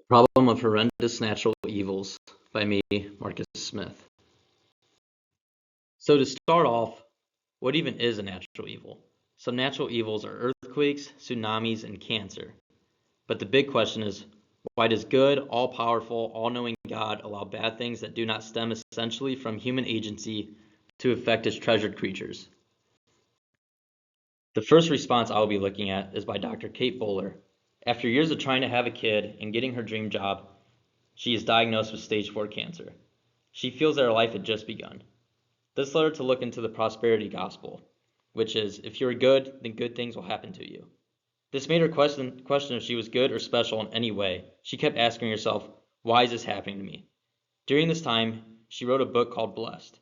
Problem of Horrendous Natural Evils by me, Marcus Smith. So to start off, what even is a natural evil? Some natural evils are earthquakes, tsunamis, and cancer. But the big question is, why does good, all-powerful, all-knowing God allow bad things that do not stem essentially from human agency to affect his treasured creatures? The first response I will be looking at is by Dr. Kate Bowler. After years of trying to have a kid and getting her dream job, she is diagnosed with stage 4 cancer. She feels that her life had just begun. This led her to look into the prosperity gospel, which is, if you're good, then good things will happen to you. This made her question if she was good or special in any way. She kept asking herself, why is this happening to me? During this time, she wrote a book called Blessed.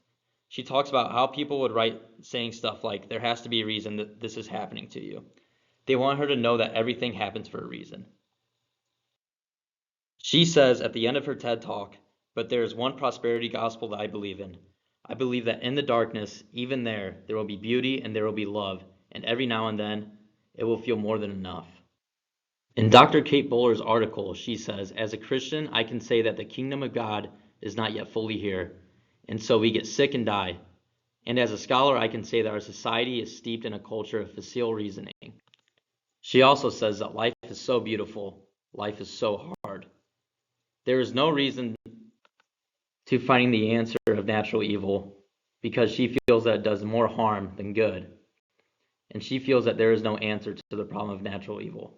She talks about how people would write saying stuff like, there has to be a reason that this is happening to you. They want her to know that everything happens for a reason. She says at the end of her TED Talk, but there is one prosperity gospel that I believe in. I believe that in the darkness, even there will be beauty and there will be love, and every now and then, it will feel more than enough. In Dr. Kate Bowler's article, she says, as a Christian, I can say that the kingdom of God is not yet fully here, and so we get sick and die. And as a scholar, I can say that our society is steeped in a culture of facile reasoning. She also says that life is so beautiful, life is so hard. There is no reason to finding the answer of natural evil because she feels that it does more harm than good. And she feels that there is no answer to the problem of natural evil.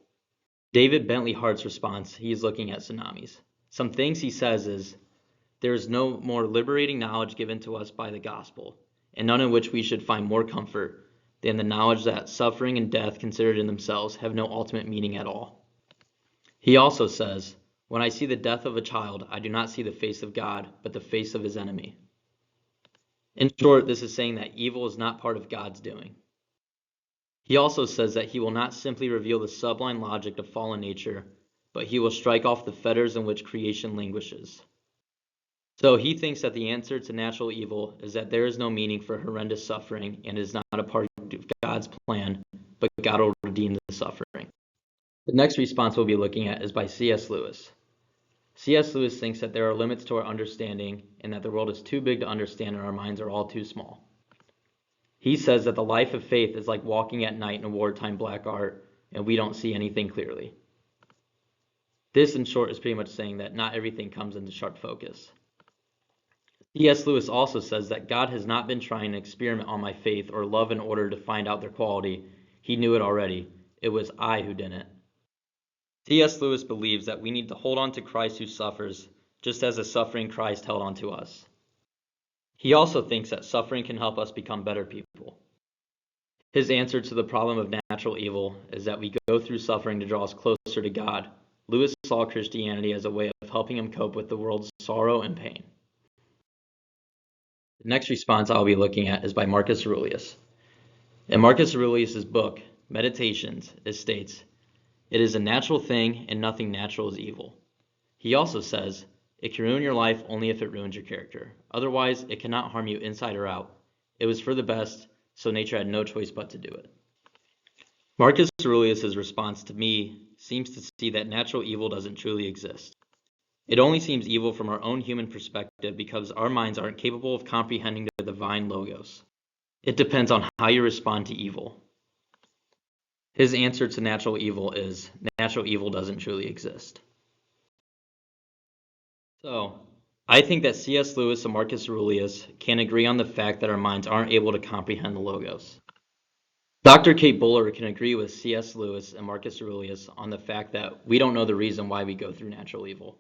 David Bentley Hart's response, he is looking at tsunamis. Some things he says is, there is no more liberating knowledge given to us by the gospel, and none in which we should find more comfort than the knowledge that suffering and death considered in themselves have no ultimate meaning at all. He also says, when I see the death of a child, I do not see the face of God, but the face of his enemy. In short, this is saying that evil is not part of God's doing. He also says that he will not simply reveal the sublime logic of fallen nature, but he will strike off the fetters in which creation languishes. So he thinks that the answer to natural evil is that there is no meaning for horrendous suffering and is not a part of God's plan, but God will redeem the suffering. The next response we'll be looking at is by C.S. Lewis. C.S. Lewis thinks that there are limits to our understanding and that the world is too big to understand and our minds are all too small. He says that the life of faith is like walking at night in a wartime black art and we don't see anything clearly. This, in short, is pretty much saying that not everything comes into sharp focus. C.S. Lewis also says that God has not been trying to experiment on my faith or love in order to find out their quality. He knew it already. It was I who didn't. C.S. Lewis believes that we need to hold on to Christ who suffers, just as the suffering Christ held on to us. He also thinks that suffering can help us become better people. His answer to the problem of natural evil is that we go through suffering to draw us closer to God. Lewis saw Christianity as a way of helping him cope with the world's sorrow and pain. The next response I'll be looking at is by Marcus Aurelius. In Marcus Aurelius' book, Meditations, it states, it is a natural thing and nothing natural is evil. He also says, it can ruin your life only if it ruins your character. Otherwise, it cannot harm you inside or out. It was for the best, so nature had no choice but to do it. Marcus Aurelius' response to me seems to see that natural evil doesn't truly exist. It only seems evil from our own human perspective because our minds aren't capable of comprehending the divine logos. It depends on how you respond to evil. His answer to natural evil is, natural evil doesn't truly exist. So, I think that C.S. Lewis and Marcus Aurelius can agree on the fact that our minds aren't able to comprehend the logos. Dr. Kate Bowler can agree with C.S. Lewis and Marcus Aurelius on the fact that we don't know the reason why we go through natural evil.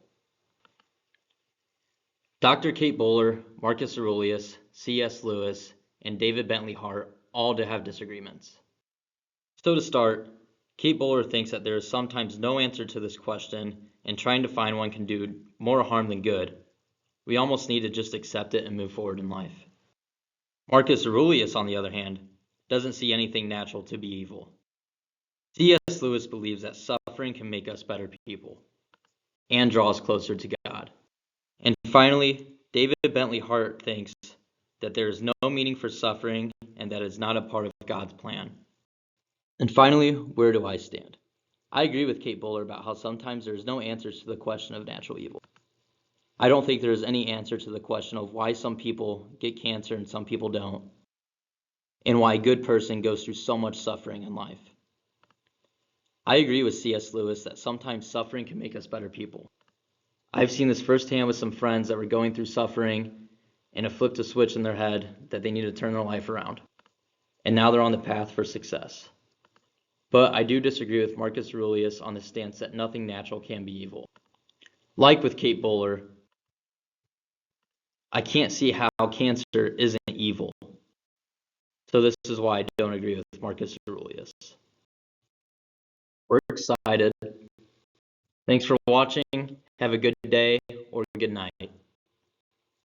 Dr. Kate Bowler, Marcus Aurelius, C.S. Lewis, and David Bentley Hart all have disagreements. So to start, Kate Bowler thinks that there is sometimes no answer to this question and trying to find one can do more harm than good. We almost need to just accept it and move forward in life. Marcus Aurelius, on the other hand, doesn't see anything natural to be evil. C.S. Lewis believes that suffering can make us better people and draw us closer to God. And finally, David Bentley Hart thinks that there is no meaning for suffering and that it's not a part of God's plan. And finally, where do I stand? I agree with Kate Bowler about how sometimes there's no answers to the question of natural evil. I don't think there's any answer to the question of why some people get cancer and some people don't, and why a good person goes through so much suffering in life. I agree with C.S. Lewis that sometimes suffering can make us better people. I've seen this firsthand with some friends that were going through suffering and it flipped a switch in their head that they need to turn their life around. And now they're on the path for success. But I do disagree with Marcus Aurelius on the stance that nothing natural can be evil. Like with Kate Bowler, I can't see how cancer isn't evil. So this is why I don't agree with Marcus Aurelius. We're excited. Thanks for watching. Have a good day or good night.